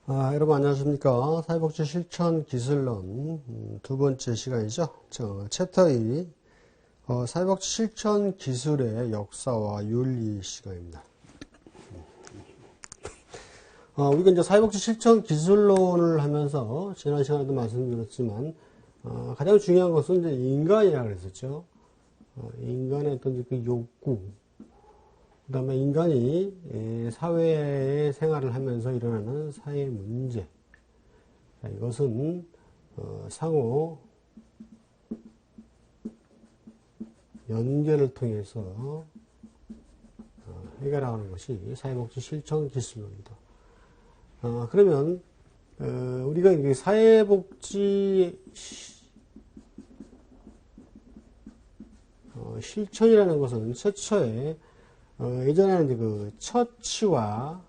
여러분 안녕하십니까. 사회복지 실천 기술론 두 번째 시간이죠. 챕터 2 사회복지 실천 기술의 역사와 윤리 시간입니다. 우리가 이제 사회복지 실천 기술론을 하면서 지난 시간에도 말씀드렸지만 가장 중요한 것은 이제 인간이라고 그랬었죠. 인간의 어떤 그 욕구, 그 다음에 인간이 사회의 생활을 하면서 일어나는 사회 문제. 이것은 상호 연결을 통해서 해결하는 것이 사회복지 실천 기술론이다. 그러면 우리가 이게 사회복지 실천이라는 것은 최초에 예전에는 이제 그 처치와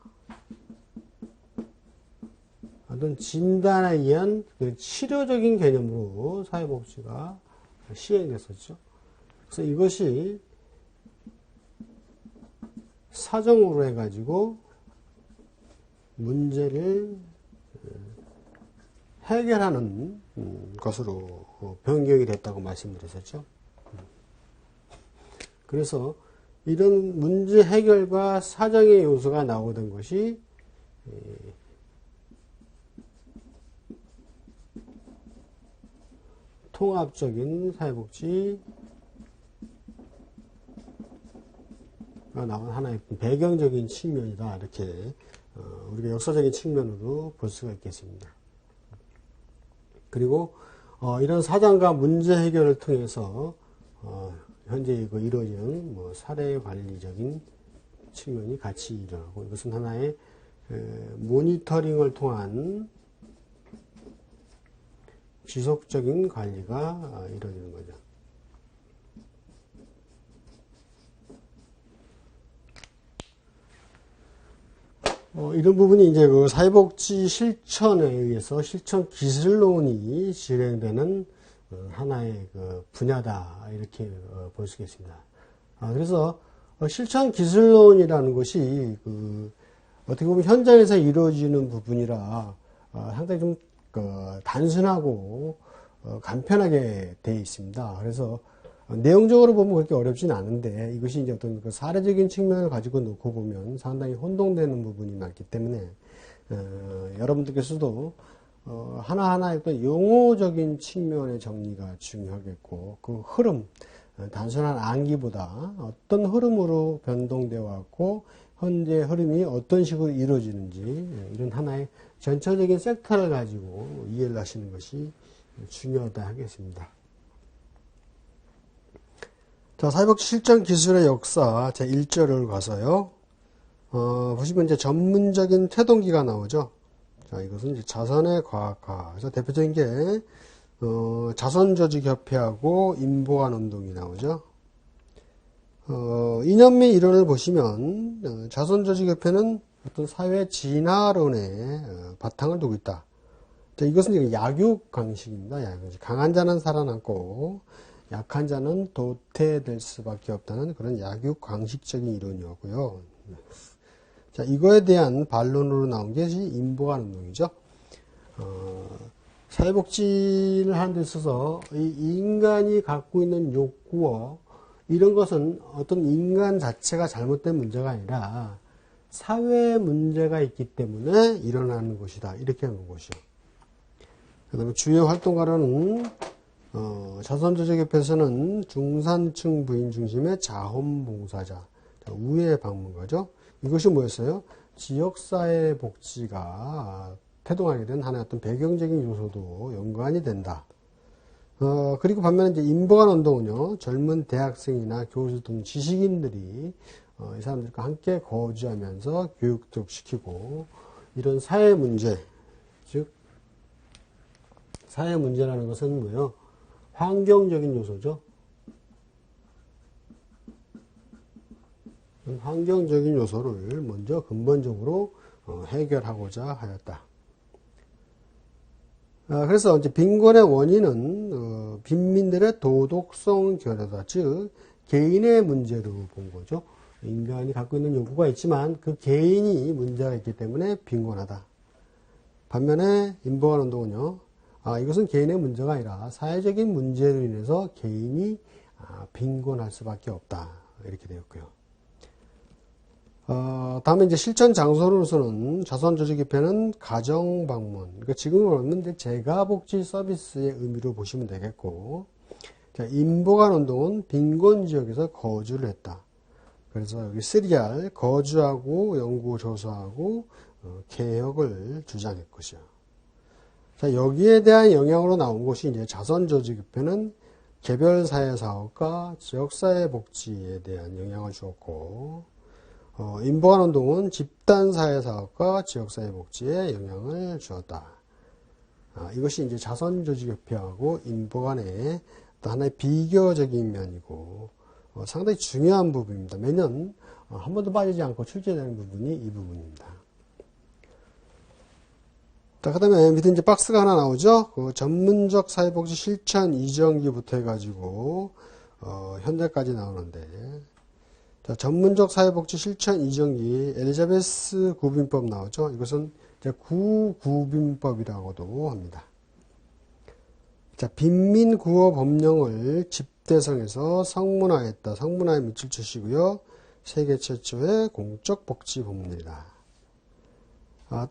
어떤 진단에 의한 그 치료적인 개념으로 사회복지가 시행됐었죠. 그래서 이것이 사정으로 해가지고 문제를 해결하는 것으로 변경이 됐다고 말씀드렸었죠. 그래서 이런 문제 해결과 사정의 요소가 나오던 것이 통합적인 사회복지가 나온 하나의 배경적인 측면이다. 이렇게 우리가 역사적인 측면으로 볼 수가 있겠습니다. 그리고 이런 사정과 문제 해결을 통해서 현재 이루어지는 사례 관리적인 측면이 같이 일어나고, 이것은 하나의 모니터링을 통한 지속적인 관리가 이루어지는 거죠. 이런 부분이 이제 그 사회복지 실천에 의해서 실천 기술론이 진행되는 하나의 그 분야다, 이렇게 볼 수 있겠습니다. 그래서 실천 기술론이라는 것이 어떻게 보면 현장에서 이루어지는 부분이라 상당히 좀 단순하고 간편하게 되어 있습니다. 그래서 내용적으로 보면 그렇게 어렵진 않은데, 이것이 이제 어떤 그 사례적인 측면을 가지고 놓고 보면 상당히 혼동되는 부분이 많기 때문에 여러분들께서도 하나하나의 어떤 용어적인 측면의 정리가 중요하겠고, 그 흐름, 단순한 암기보다 어떤 흐름으로 변동되어 왔고 현재 흐름이 어떤 식으로 이루어지는지, 이런 하나의 전체적인 섹터를 가지고 이해를 하시는 것이 중요하다 하겠습니다. 자, 사회복지 실천 기술의 역사 제 1절을 가서요. 보시면 이제 전문적인 태동기가 나오죠. 자, 이것은 이제 자선의 과학화. 그래서 대표적인 게 자선조직협회하고 인보안 운동이 나오죠. 이념의 이론을 보시면 자선조직협회는 어떤 사회 진화론에 바탕을 두고 있다. 자, 이것은 이제 약육 강식입니다. 약육. 강한 자는 살아남고 약한 자는 도태될 수밖에 없다는 그런 약육 강식적인 이론이었고요. 자, 이거에 대한 반론으로 나온 것이 인보안 운동이죠. 사회복지를 하는 데 있어서 이 인간이 갖고 있는 욕구와 이런 것은 어떤 인간 자체가 잘못된 문제가 아니라 사회 문제가 있기 때문에 일어나는 것이다, 이렇게 하는 것이요. 그 다음에 주요 활동가로는 자선조직협회에서는 중산층 부인 중심의 자원봉사자, 우회 방문가죠. 이것이 뭐였어요? 지역사회 복지가 태동하게 된 하나의 어떤 배경적인 요소도 연관이 된다. 그리고 반면에 이제 인보안 운동은요, 젊은 대학생이나 교수 등 지식인들이 이 사람들과 함께 거주하면서 교육도 시키고, 이런 사회 문제, 즉 사회 문제라는 것은 뭐예요? 환경적인 요소죠. 환경적인 요소를 먼저 근본적으로 해결하고자 하였다. 그래서 이제 빈곤의 원인은 빈민들의 도덕성 결여다. 즉 개인의 문제로 본 거죠. 인간이 갖고 있는 욕구가 있지만 그 개인이 문제가 있기 때문에 빈곤하다. 반면에 인보관운동은요, 이것은 개인의 문제가 아니라 사회적인 문제로 인해서 개인이 빈곤할 수밖에 없다. 이렇게 되었고요. 다음에 이제 실천 장소로서는 자선조직협회는 가정방문, 그러니까 지금은 없는데 재가복지 서비스의 의미로 보시면 되겠고, 자, 인보관운동은 빈곤지역에서 거주를 했다. 그래서 여기 3R, 거주하고 연구 조사하고 개혁을 주장했고요. 자, 여기에 대한 영향으로 나온 것이 이제 자선조직협회는 개별사회사업과 지역사회복지에 대한 영향을 주었고, 인보관운동은 집단사회사업과 지역사회복지에 영향을 주었다. 이것이 이제 자선조직협회하고 인보관의 하나의 비교적인 면이고, 상당히 중요한 부분입니다. 매년 한 번도 빠지지 않고 출제되는 부분이 이 부분입니다. 자, 그 다음에 밑에 이제 박스가 하나 나오죠. 그 전문적 사회복지 실천 이정기부터 해가지고, 현재까지 나오는데, 자, 전문적 사회복지 실천 이정기, 엘리자베스 구빈법 나오죠. 이것은 이제 구구빈법이라고도 합니다. 자, 빈민구호 법령을 집대성에서 성문화했다. 성문화에 밑줄 치시고요. 세계 최초의 공적 복지 법률이다.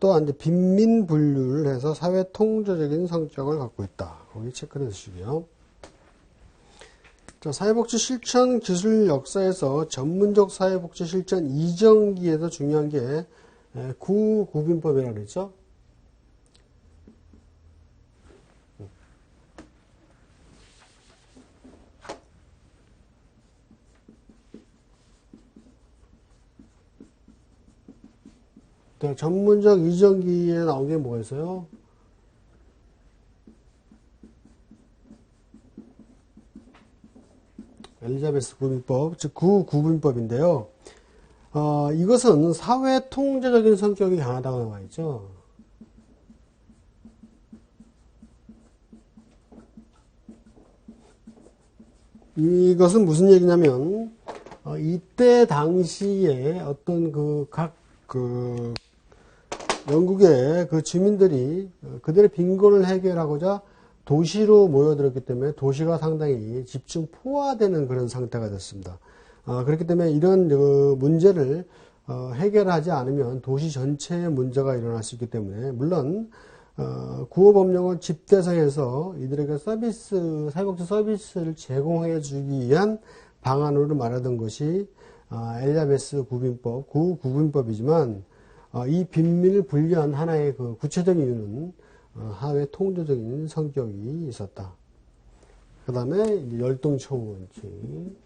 또한 이제 빈민 분류를 해서 사회 통제적인 성격을 갖고 있다. 거기 체크해 주시고요. 자, 사회복지 실천 기술 역사에서 전문적 사회복지 실천 이정기에서 중요한 게 구구빈법이라고 그랬죠. 전문적 이정기에 나온 게 뭐가 있어요? 엘리자베스 구빈법, 즉 구구빈법인데요. 이것은 사회 통제적인 성격이 강하다고 나와 있죠. 이것은 무슨 얘기냐면, 이때 당시에 어떤 영국의 그 주민들이 그들의 빈곤을 해결하고자 도시로 모여들었기 때문에 도시가 상당히 집중 포화되는 그런 상태가 됐습니다. 그렇기 때문에 이런 문제를 해결하지 않으면 도시 전체에 문제가 일어날 수 있기 때문에, 물론 구호법령을 집대성해서 이들에게 사회복지 서비스를 제공해 주기 위한 방안으로 말하던 것이 엘리자베스 구빈법, 구구빈법이지만, 이 빈민을 분리한 하나의 그 구체적인 이유는 사회 통제적인 성격이 있었다. 그 다음에 열등처우 원칙.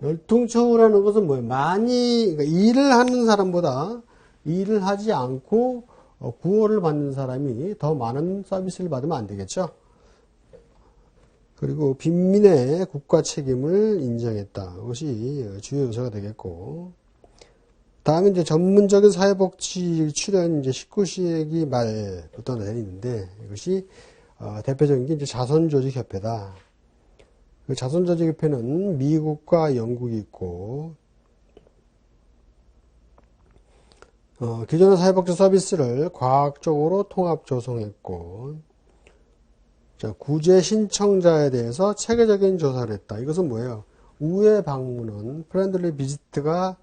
열등처우라는 것은 뭐예요? 그러니까 일을 하는 사람보다 일을 하지 않고 구호를 받는 사람이 더 많은 서비스를 받으면 안 되겠죠. 그리고 빈민의 국가 책임을 인정했다. 이것이 주요 요소가 되겠고, 다음에 이제 전문적인 사회복지 출현 이제 19세기 말부터 내리는데, 이것이 대표적인 게 이제 자선조직협회다. 그 자선조직협회는 미국과 영국이 있고, 기존의 사회복지 서비스를 과학적으로 통합 조성했고, 자, 구제 신청자에 대해서 체계적인 조사를 했다. 이것은 뭐예요? 우회 방문은 프렌들리 비지트가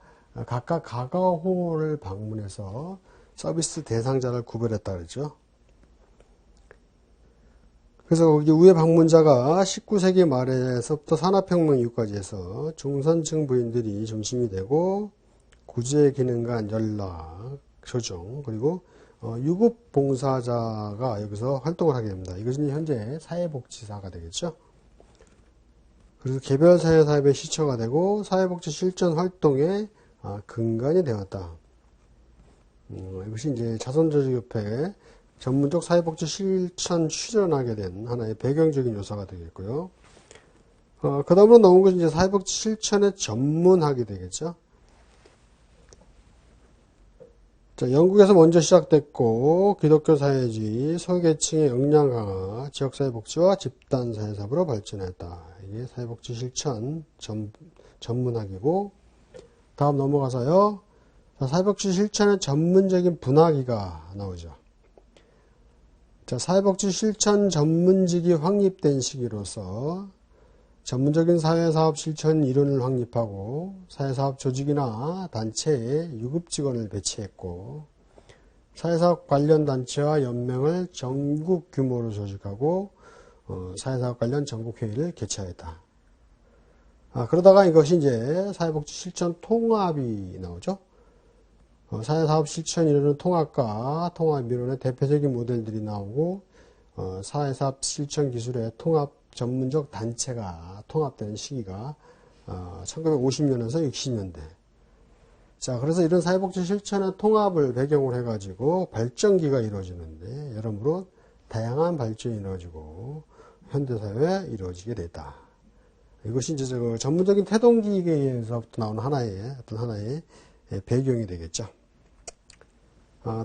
각각 가가호를 방문해서 서비스 대상자를 구별했다 그러죠. 그래서 거기 우회 방문자가 19세기 말에서부터 산업혁명 이후까지 해서 중산층 부인들이 중심이 되고, 구제 기능 간 연락, 조정, 그리고 유급봉사자가 여기서 활동을 하게 됩니다. 이것은 현재 사회복지사가 되겠죠. 그래서 개별사회사업의 시초가 되고 사회복지 실천 활동의 근간이 되었다. 이것이 이제 자선조직협회 전문적 사회복지 실천 출연하게 된 하나의 배경적인 요소가 되겠고요. 그 다음으로 나온 것이 이제 사회복지 실천에 전문하게 되겠죠. 자, 영국에서 먼저 시작됐고, 기독교 사회주의, 소외계층의 역량 강화, 지역사회 복지와 집단사회 사업으로 발전했다. 이게 사회복지 실천 전문학이고, 다음 넘어가서요. 자, 사회복지 실천의 전문적인 분화기가 나오죠. 자, 사회복지 실천 전문직이 확립된 시기로서 전문적인 사회사업 실천 이론을 확립하고 사회사업 조직이나 단체에 유급직원을 배치했고 사회사업 관련 단체와 연맹을 전국 규모로 조직하고 사회사업 관련 전국회의를 개최하였다. 그러다가 이것이 이제 사회복지 실천 통합이 나오죠. 사회사업 실천 이론은 통합과 통합 이론의 대표적인 모델들이 나오고 사회사업 실천 기술의 통합 전문적 단체가 통합되는 시기가 1950년에서 60년대. 자, 그래서 이런 사회복지 실천의 통합을 배경으로 해가지고 발전기가 이루어지는데 여러모로 다양한 발전이 이루어지고 현대사회에 이루어지게 됐다. 이것이 이제 전문적인 태동기에 의해서부터 나오는 하나의 배경이 되겠죠.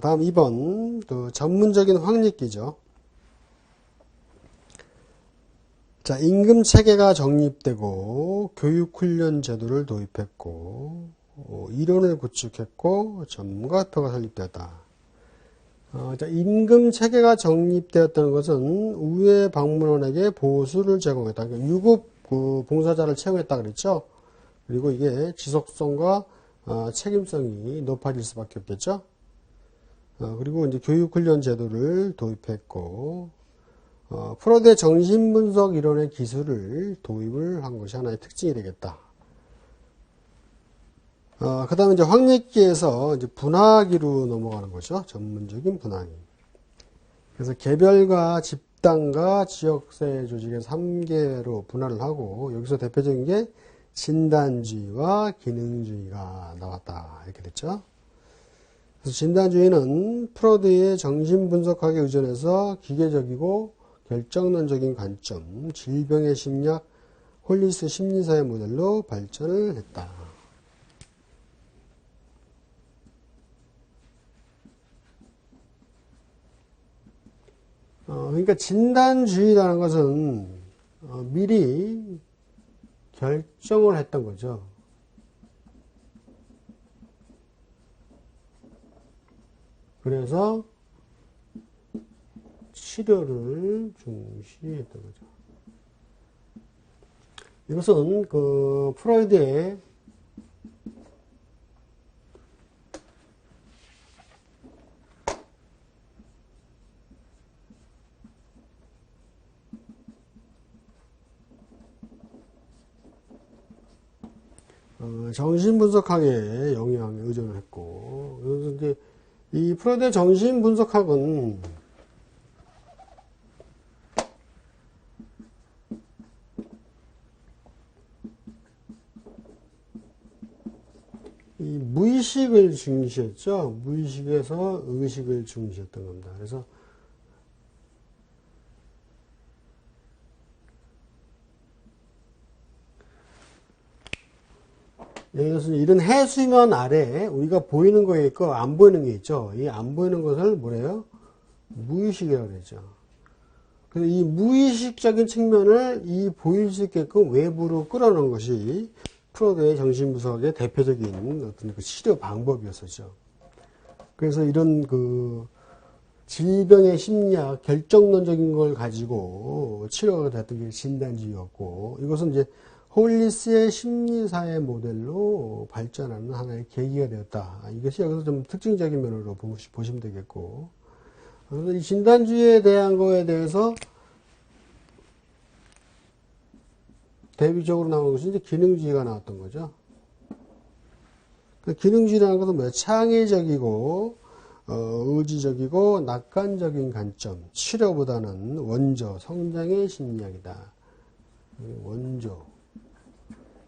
다음 2번, 전문적인 확립기죠. 자, 임금 체계가 정립되고 교육훈련 제도를 도입했고 이론을 구축했고 전문가협회가 설립되었다. 자, 임금 체계가 정립되었다는 것은 우회 방문원에게 보수를 제공했다. 그러니까 유급 봉사자를 채용했다 그랬죠. 그리고 이게 지속성과 책임성이 높아질 수밖에 없겠죠. 그리고 이제 교육훈련 제도를 도입했고 프로드의 정신분석 이론의 기술을 도입을 한 것이 하나의 특징이 되겠다. 그 다음에 이제 확립기에서 이제 분화기로 넘어가는 거죠. 전문적인 분화기. 그래서 개별과 집단과 지역사회 조직의 3개로 분화를 하고 여기서 대표적인 게 진단주의와 기능주의가 나왔다. 이렇게 됐죠. 그래서 진단주의는 프로드의 정신분석학에 의존해서 기계적이고 결정론적인 관점, 질병의 심리학, 홀리스 심리사회 모델로 발전을 했다. 그러니까 진단주의라는 것은 미리 결정을 했던 거죠. 그래서 치료를 중시했던 거죠. 이것은 프로이드의 정신분석학에 영향에 의존을 했고, 그래서 이제 이 프로이드의 정신분석학은 이 무의식을 중시했죠. 무의식에서 의식을 중시했던 겁니다. 그래서 여기서 이런 해수면 아래 우리가 보이는 거에 있고 안 보이는 게 있죠. 이 안 보이는 것을 뭐래요? 무의식이라고 그러죠. 그래서 이 무의식적인 측면을 이 보일 수 있게끔 외부로 끌어놓은 것이 프로드의 정신분석의 대표적인 어떤 치료 방법이었었죠. 그래서 이런 질병의 심리학, 결정론적인 걸 가지고 치료가 됐던 게 진단주의였고, 이것은 이제 홀리스의 심리사회 모델로 발전하는 하나의 계기가 되었다. 이것이 여기서 좀 특징적인 면으로 보시면 되겠고, 그래서 이 진단주의에 대한 거에 대해서 대비적으로 나오는 것이 이제 기능주의가 나왔던 거죠. 기능주의라는 것은 뭐예요? 창의적이고, 의지적이고, 낙관적인 관점, 치료보다는 원조, 성장의 심리학이다. 원조.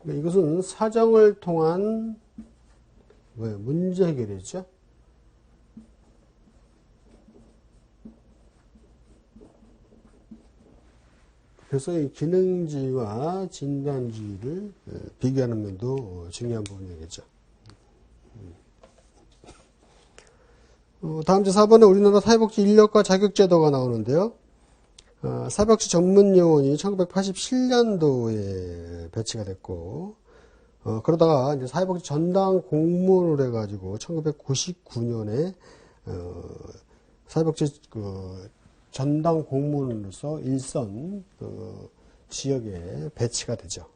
이것은 사정을 통한 문제 해결이죠. 그래서 이 기능주의와 진단주의를 비교하는 면도 중요한 부분이겠죠. 다음 주 4번에 우리나라 사회복지 인력과 자격제도가 나오는데요. 사회복지 전문요원이 1987년도에 배치가 됐고, 그러다가 이제 사회복지 전담 공무원을 해가지고 1999년에 사회복지 전담 공무원으로서 일선 지역에 배치가 되죠.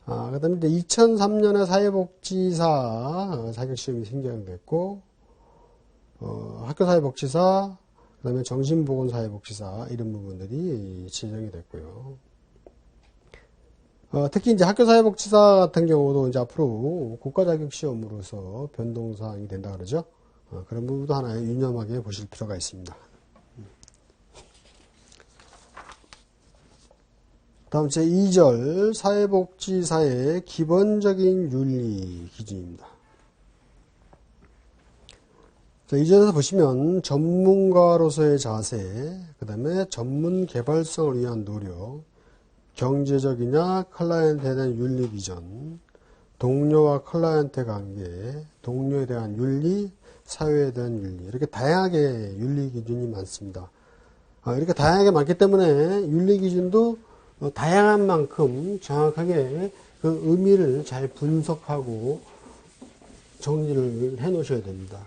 그 다음에 이제 2003년에 사회복지사 자격시험이 신청됐고, 학교사회복지사, 그 다음에 정신보건사회복지사, 이런 부분들이 지정이 됐고요. 특히 이제 학교사회복지사 같은 경우도 이제 앞으로 국가자격시험으로서 변동사항이 된다 그러죠. 그런 부분도 하나 유념하게 보실 필요가 있습니다. 다음 제2절 사회복지사의 기본적인 윤리 기준입니다. 자, 2절에서 보시면 전문가로서의 자세, 그 다음에 전문 개발성을 위한 노력, 경제적이냐 클라이언트에 대한 윤리 기준, 동료와 클라이언트 관계, 동료에 대한 윤리, 사회에 대한 윤리, 이렇게 다양하게 윤리 기준이 많습니다. 이렇게 다양하게 많기 때문에 윤리 기준도 다양한 만큼 정확하게 그 의미를 잘 분석하고 정리를 해 놓으셔야 됩니다.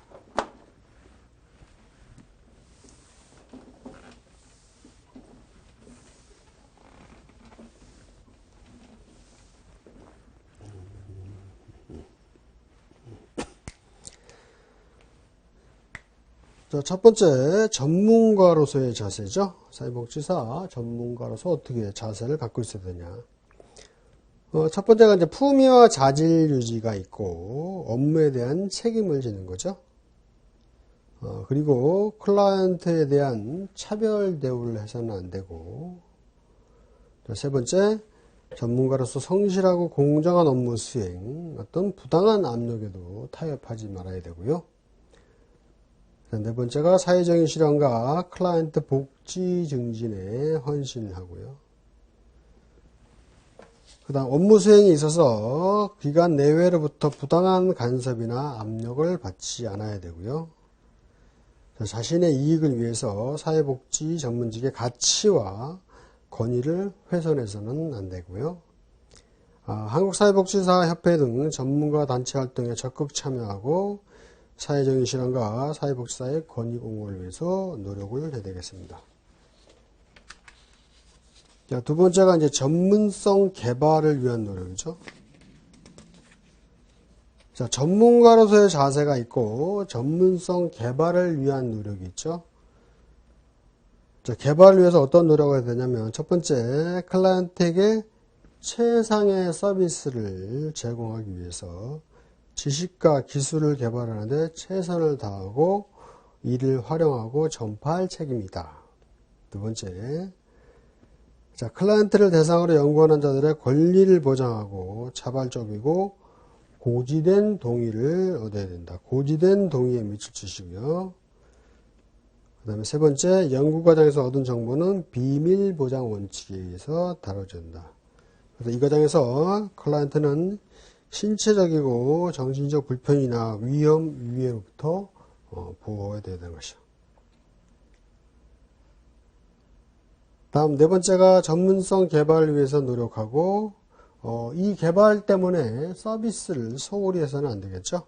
자, 첫 번째 전문가로서의 자세죠. 사회복지사 전문가로서 어떻게 자세를 갖고 있어야 되냐. 첫 번째가 이제 품위와 자질 유지가 있고 업무에 대한 책임을 지는 거죠. 그리고 클라이언트에 대한 차별 대우를 해서는 안 되고, 세 번째 전문가로서 성실하고 공정한 업무 수행, 어떤 부당한 압력에도 타협하지 말아야 되고요. 네 번째가 사회적인 실현과 클라이언트 복지 증진에 헌신하고요. 그 다음 업무 수행에 있어서 기관 내외로부터 부당한 간섭이나 압력을 받지 않아야 되고요. 자신의 이익을 위해서 사회복지 전문직의 가치와 권위를 훼손해서는 안 되고요. 한국사회복지사협회 등 전문가 단체 활동에 적극 참여하고 사회적인 실현과 사회복지사의 권익 옹호를 위해서 노력을 해야 되겠습니다. 자, 두 번째가 이제 전문성 개발을 위한 노력이죠. 자, 전문가로서의 자세가 있고 전문성 개발을 위한 노력이 있죠. 자, 개발을 위해서 어떤 노력을 해야 되냐면 첫 번째, 클라이언트에게 최상의 서비스를 제공하기 위해서 지식과 기술을 개발하는데 최선을 다하고 이를 활용하고 전파할 책임이다. 두 번째, 자, 클라이언트를 대상으로 연구하는 자들의 권리를 보장하고 자발적이고 고지된 동의를 얻어야 된다. 고지된 동의에 미칠 짓이고요. 그 다음에 세 번째, 연구 과정에서 얻은 정보는 비밀 보장 원칙에 의해서 다뤄져야 된다. 그래서 이 과정에서 클라이언트는 신체적이고 정신적 불편이나 위험, 위해로부터 보호해야 되는 것이죠. 다음 네 번째가 전문성 개발을 위해서 노력하고 이 개발 때문에 서비스를 소홀히 해서는 안 되겠죠.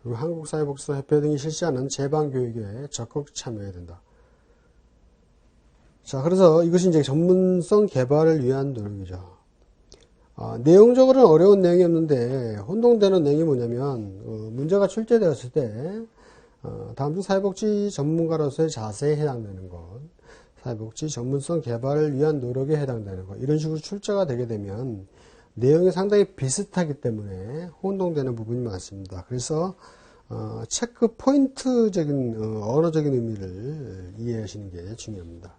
그리고 한국사회복지사협회 등이 실시하는 재방교육에 적극 참여해야 된다. 자, 그래서 이것이 이제 전문성 개발을 위한 노력이죠. 내용적으로는 어려운 내용이 없는데 혼동되는 내용이 뭐냐면 문제가 출제되었을 때 다음 중 사회복지 전문가로서의 자세에 해당되는 것, 사회복지 전문성 개발을 위한 노력에 해당되는 것, 이런 식으로 출제가 되게 되면 내용이 상당히 비슷하기 때문에 혼동되는 부분이 많습니다. 그래서 체크 포인트적인 언어적인 의미를 이해하시는 게 중요합니다.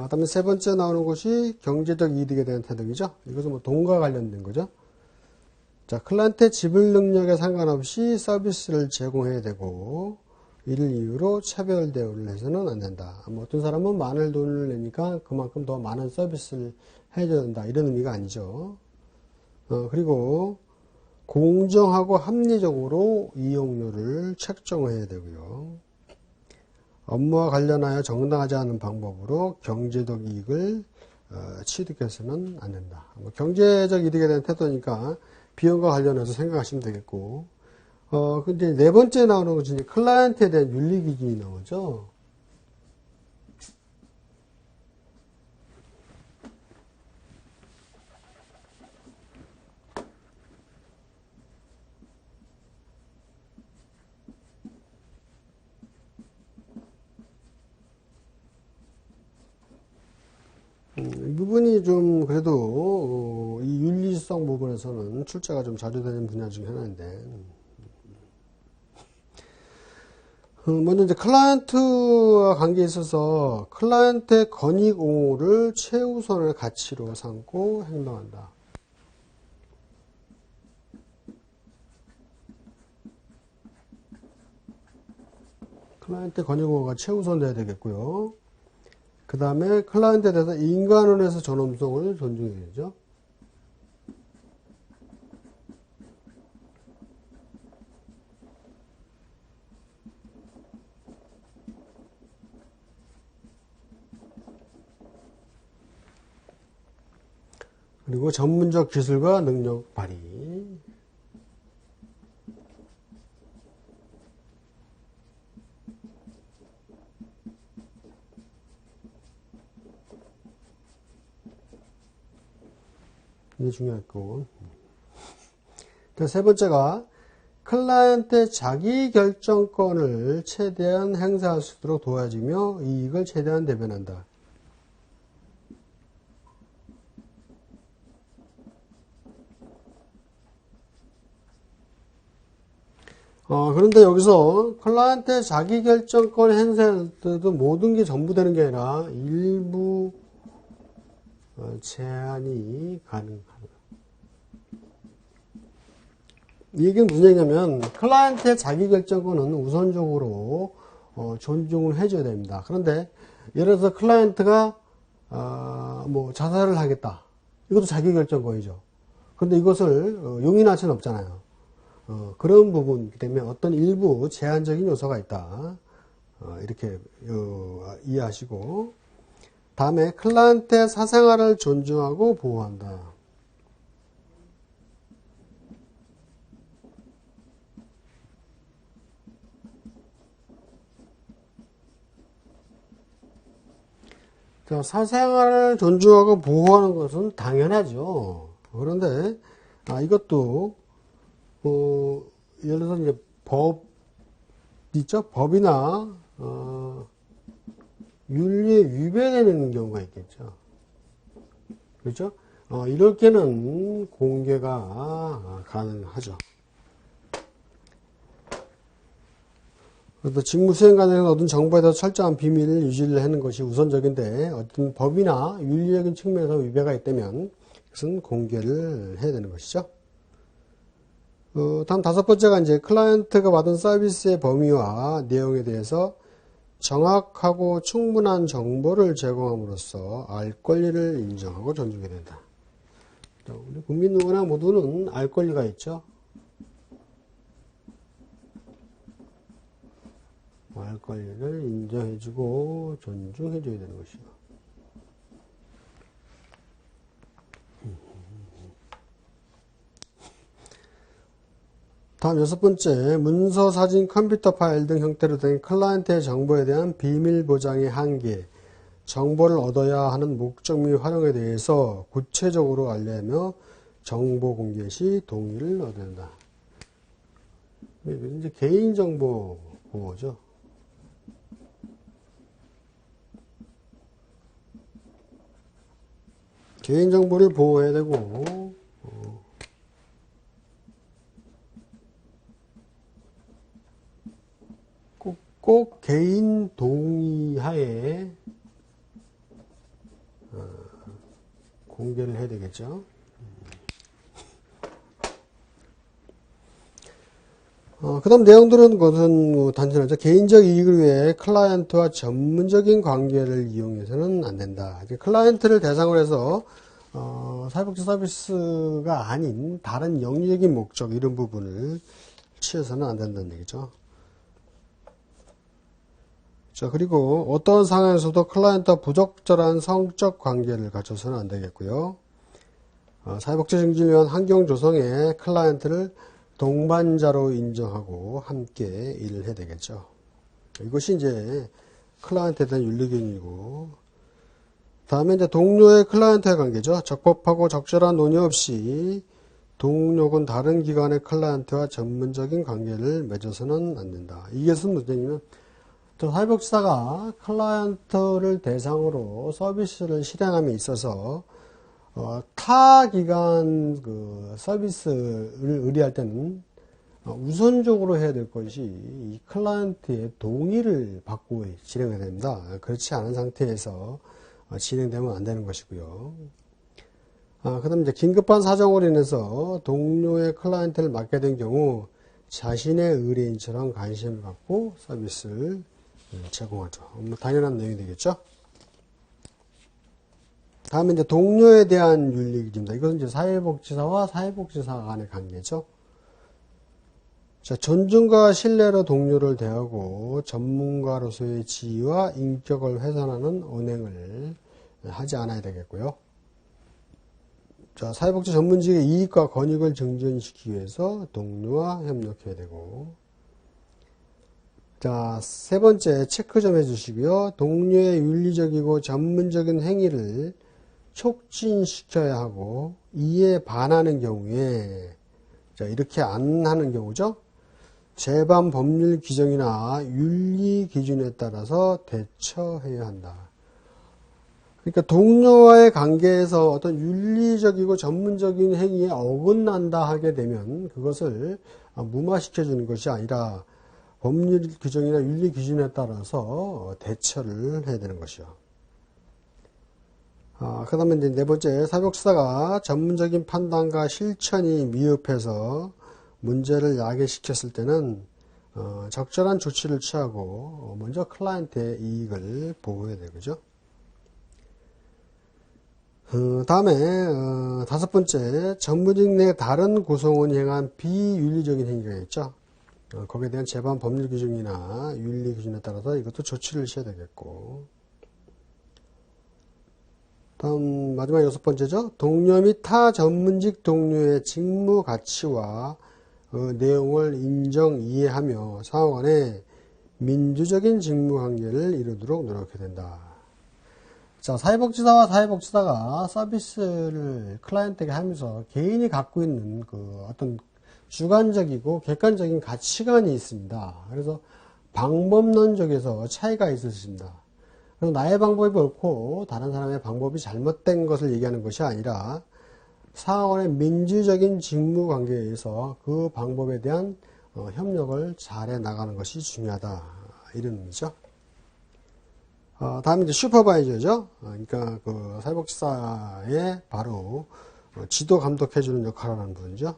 다음에 세 번째 나오는 것이 경제적 이득에 대한 태도이죠. 이것은 뭐 돈과 관련된 거죠. 자, 클라이언트의 지불 능력에 상관없이 서비스를 제공해야 되고 이를 이유로 차별 대우를 해서는 안 된다. 뭐 어떤 사람은 많은 돈을 내니까 그만큼 더 많은 서비스를 해줘야 된다. 이런 의미가 아니죠. 그리고 공정하고 합리적으로 이용료를 책정해야 되고요. 업무와 관련하여 정당하지 않은 방법으로 경제적 이익을 취득해서는 안 된다. 뭐 경제적 이득에 대한 태도니까 비용과 관련해서 생각하시면 되겠고, 근데 네 번째 나오는 것이 이제 클라이언트에 대한 윤리 기준이 나오죠. 이 부분이 좀 그래도 이 윤리성 부분에서는 출제가 좀 자주 되는 분야 중에 하나인데, 먼저 이제 클라이언트와 관계에 있어서 클라이언트의 권익 옹호를 최우선의 가치로 삼고 행동한다. 클라이언트 권익 옹호가 최우선돼야 되겠고요. 그 다음에 클라이언트에 대해서 인간원에서 존엄성을 존중해야 되죠. 그리고 전문적 기술과 능력 발휘. 이게 중요했고. 세 번째가 클라이언트의 자기 결정권을 최대한 행사할 수 있도록 도와주며 이익을 최대한 대변한다. 그런데 여기서 클라이언트의 자기 결정권 행사할 때도 모든 게 전부 되는 게 아니라 일부 제한이 가능하다. 이 얘기는 무슨 얘기냐면 클라이언트의 자기 결정권은 우선적으로 존중을 해줘야 됩니다. 그런데 예를 들어서 클라이언트가 뭐 자살을 하겠다. 이것도 자기 결정권이죠. 그런데 이것을 용인할 수는 없잖아요. 그런 부분이기 때문에 어떤 일부 제한적인 요소가 있다. 이렇게 이해하시고, 다음에 클라이언트의 사생활을 존중하고 보호한다. 자, 사생활을 존중하고 보호하는 것은 당연하죠. 그런데 이것도 예를 들어서 이제 법 있죠? 법이나 윤리에 위배되는 경우가 있겠죠. 그렇죠? 이럴 때는 공개가 가능하죠. 그래서 직무 수행 과정에서 얻은 정보에 대해서 철저한 비밀을 유지를 하는 것이 우선적인데 어떤 법이나 윤리적인 측면에서 위배가 있다면 그것은 공개를 해야 되는 것이죠. 다음 다섯 번째가 이제 클라이언트가 받은 서비스의 범위와 내용에 대해서 정확하고 충분한 정보를 제공함으로써 알 권리를 인정하고 존중해야 된다. 우리 국민 누구나 모두는 알 권리가 있죠. 알 권리를 인정해주고 존중해줘야 되는 것이요. 다음 여섯 번째, 문서, 사진, 컴퓨터 파일 등 형태로 된 클라이언트의 정보에 대한 비밀 보장의 한계, 정보를 얻어야 하는 목적 및 활용에 대해서 구체적으로 알려하며 정보 공개 시 동의를 얻어야 한다. 이제 개인정보 보호죠. 개인정보를 보호해야 되고, 꼭 개인 동의하에 공개를 해야 되겠죠. 그 다음 내용들은 것은 단순하죠. 개인적 이익을 위해 클라이언트와 전문적인 관계를 이용해서는 안 된다. 클라이언트를 대상으로 해서 사회복지 서비스가 아닌 다른 영리적인 목적 이런 부분을 취해서는 안 된다는 얘기죠. 자, 그리고 어떤 상황에서도 클라이언트와 부적절한 성적 관계를 갖춰서는 안 되겠고요. 사회복지 증진을 위한 환경 조성에 클라이언트를 동반자로 인정하고 함께 일을 해야 되겠죠. 이것이 이제 클라이언트에 대한 윤리교육이고, 다음에 이제 동료의 클라이언트의 관계죠. 적법하고 적절한 논의 없이 동료 혹은 다른 기관의 클라이언트와 전문적인 관계를 맺어서는 안 된다. 이게 무슨 문제냐면, 사회복지사가 클라이언트를 대상으로 서비스를 실행함에 있어서 타 기관 그 서비스를 의뢰할 때는 우선적으로 해야 될 것이 이 클라이언트의 동의를 받고 진행해야 됩니다. 그렇지 않은 상태에서 진행되면 안 되는 것이고요. 그 다음에 이제 긴급한 사정으로 인해서 동료의 클라이언트를 맡게 된 경우 자신의 의뢰인처럼 관심을 갖고 서비스를 제공하죠. 당연한 내용이 되겠죠. 다음에 이제 동료에 대한 윤리입니다. 이것은 이제 사회복지사와 사회복지사 간의 관계죠. 자, 존중과 신뢰로 동료를 대하고 전문가로서의 지위와 인격을 훼손하는 언행을 하지 않아야 되겠고요. 자, 사회복지 전문직의 이익과 권익을 증진시키기 위해서 동료와 협력해야 되고, 자, 세 번째 체크 좀 해주시고요. 동료의 윤리적이고 전문적인 행위를 촉진시켜야 하고 이에 반하는 경우에, 자, 이렇게 안 하는 경우죠. 제반 법률 규정이나 윤리 기준에 따라서 대처해야 한다. 그러니까 동료와의 관계에서 어떤 윤리적이고 전문적인 행위에 어긋난다 하게 되면 그것을 무마시켜 주는 것이 아니라 법률 규정이나 윤리 기준에 따라서 대처를 해야 되는 것이요. 그 다음에 이제 네 번째, 사회복지사가 전문적인 판단과 실천이 미흡해서 문제를 야기시켰을 때는 적절한 조치를 취하고 먼저 클라이언트의 이익을 보호해야 되겠죠. 다음에 다섯 번째, 전문직 내 다른 구성원이 행한 비윤리적인 행위가 있죠. 거기에 대한 제반 법률 규정이나 윤리 기준에 따라서 이것도 조치를 취해야 되겠고, 다음 마지막 여섯 번째죠. 동료 및 타 전문직 동료의 직무 가치와 내용을 인정, 이해하며 상호 간에 민주적인 직무 관계를 이루도록 노력해야 된다. 자, 사회복지사와 사회복지사가 서비스를 클라이언트에게 하면서 개인이 갖고 있는 그 어떤 주관적이고 객관적인 가치관이 있습니다. 그래서 방법론적에서 차이가 있으십니다. 그래서 나의 방법이 옳고 다른 사람의 방법이 잘못된 것을 얘기하는 것이 아니라 상호간의 민주적인 직무 관계에 의해서 그 방법에 대한 협력을 잘해 나가는 것이 중요하다. 이런 의미죠. 다음에 이제 슈퍼바이저죠. 그러니까 그 사회복지사의 바로 지도 감독해주는 역할을 하는 분이죠.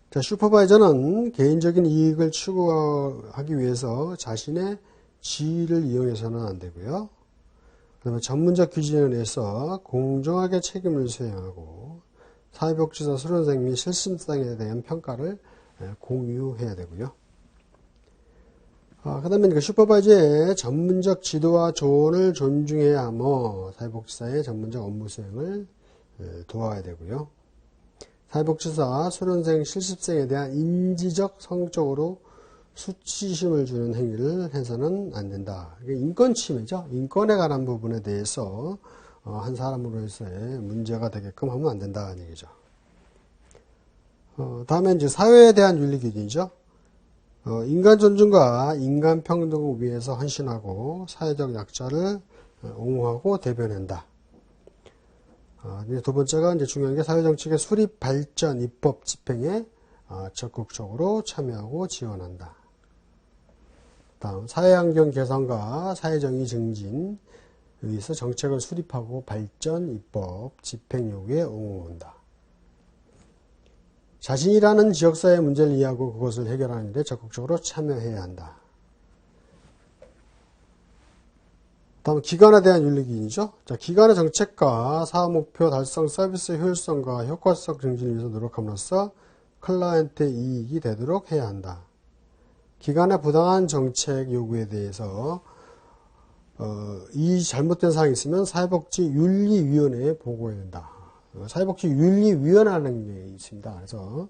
자, 슈퍼바이저는 개인적인 이익을 추구하기 위해서 자신의 지위를 이용해서는 안 되고요. 그다음에 전문적 기준에 의해서 공정하게 책임을 수행하고 사회복지사 수련생 및 실습생에 대한 평가를 공유해야 되고요. 그 다음에 그 슈퍼바이저의 전문적 지도와 조언을 존중해야 하며 사회복지사의 전문적 업무 수행을 도와야 되고요. 사회복지사 수련생 실습생에 대한 인지적 성적으로 수치심을 주는 행위를 해서는 안 된다. 이게 인권 침해죠. 인권에 관한 부분에 대해서 한 사람으로서의 문제가 되게끔 하면 안 된다는 얘기죠. 다음에 이제 사회에 대한 윤리 기준이죠. 인간 존중과 인간 평등을 위해서 헌신하고 사회적 약자를 옹호하고 대변한다. 두 번째가 이제 중요한 게 사회정책의 수립, 발전, 입법, 집행에 적극적으로 참여하고 지원한다. 다음, 사회환경 개선과 사회정의 증진에 의해서 정책을 수립하고 발전, 입법, 집행 요구에 옹호한다. 자신이라는 지역사회의 문제를 이해하고 그것을 해결하는 데 적극적으로 참여해야 한다. 다음, 기관에 대한 윤리기준이죠. 자, 기관의 정책과 사업목표 달성, 서비스 효율성과 효과성 증진을 위해서 노력함으로써 클라이언트의 이익이 되도록 해야 한다. 기관의 부당한 정책 요구에 대해서 이 잘못된 사항이 있으면 사회복지윤리위원회에 보고해야 된다. 사회복지윤리위원회라는 게 있습니다. 그래서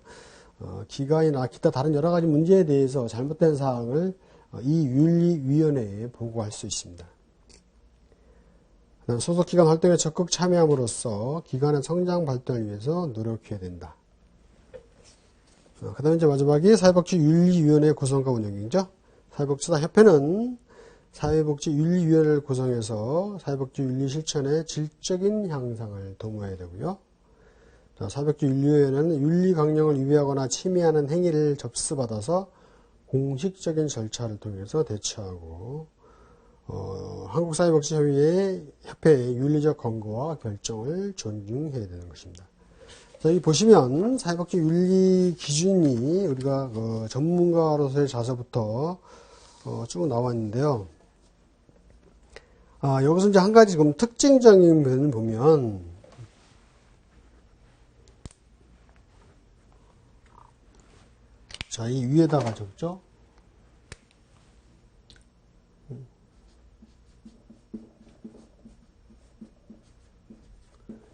기간이나 기타 다른 여러 가지 문제에 대해서 잘못된 사항을 이 윤리위원회에 보고할 수 있습니다. 소속기관 활동에 적극 참여함으로써 기관의 성장 발전을 위해서 노력해야 된다. 그 다음에 이제 마지막이 사회복지윤리위원회 구성과 운영이죠. 사회복지사협회는 사회복지윤리위원회를 구성해서 사회복지윤리 실천의 질적인 향상을 도모해야 되고요. 사회복지윤리위원회는 윤리 강령을 위배하거나 침해하는 행위를 접수받아서 공식적인 절차를 통해서 대처하고 한국사회복지협회의 윤리적 권고와 결정을 존중해야 되는 것입니다. 자, 여기 보시면 사회복지 윤리 기준이 우리가 전문가로서의 자세부터 쭉 나왔는데요. 여기서 이제 한 가지 좀 특징적인 면을 보면 자, 이 위에다가 적죠.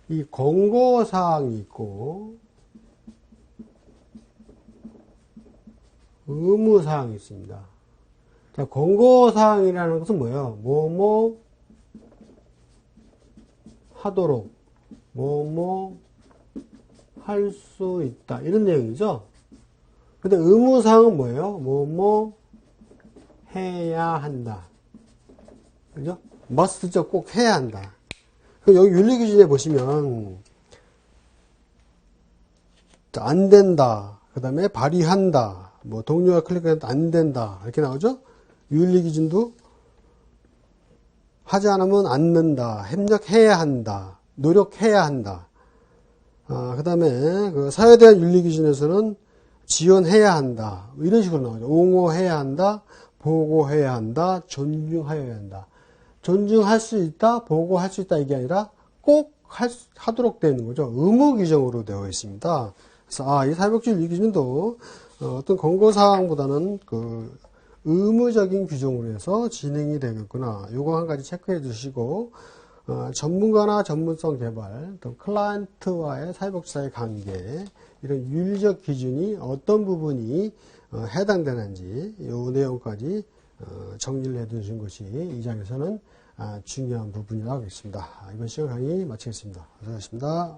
이 권고사항이 있고 의무사항이 있습니다. 자, 권고사항이라는 것은 뭐예요? 뭐뭐 하도록, 뭐뭐 할 수 있다. 이런 내용이죠. 근데 의무사항은 뭐예요? 뭐뭐 해야 한다. 그죠? must죠. 꼭 해야 한다. 여기 윤리기준에 보시면 안 된다, 그 다음에 발의한다, 뭐 동료가 클릭해도 안 된다 이렇게 나오죠. 윤리기준도 하지 않으면 않는다, 협력해야 한다, 노력해야 한다. 그 다음에 그 사회에 대한 윤리기준에서는 지원해야 한다, 이런 식으로 나오죠. 옹호해야 한다, 보고해야 한다, 존중하여야 한다. 존중할 수 있다, 보고할 수 있다 이게 아니라 꼭 하도록 되어 있는 거죠. 의무 규정으로 되어 있습니다. 그래서 이 사회복지윤리 기준도 어떤 권고사항보다는 그 의무적인 규정으로 해서 진행이 되겠구나. 요거 한 가지 체크해 주시고 전문가나 전문성 개발, 또 클라이언트와의 사회복지사의 관계, 이런 윤리적 기준이 어떤 부분이 해당되는지 요 내용까지 정리를 해 두신 것이 이 장에서는 중요한 부분이라고 하겠습니다. 이번 시간 강의 마치겠습니다. 수고하셨습니다.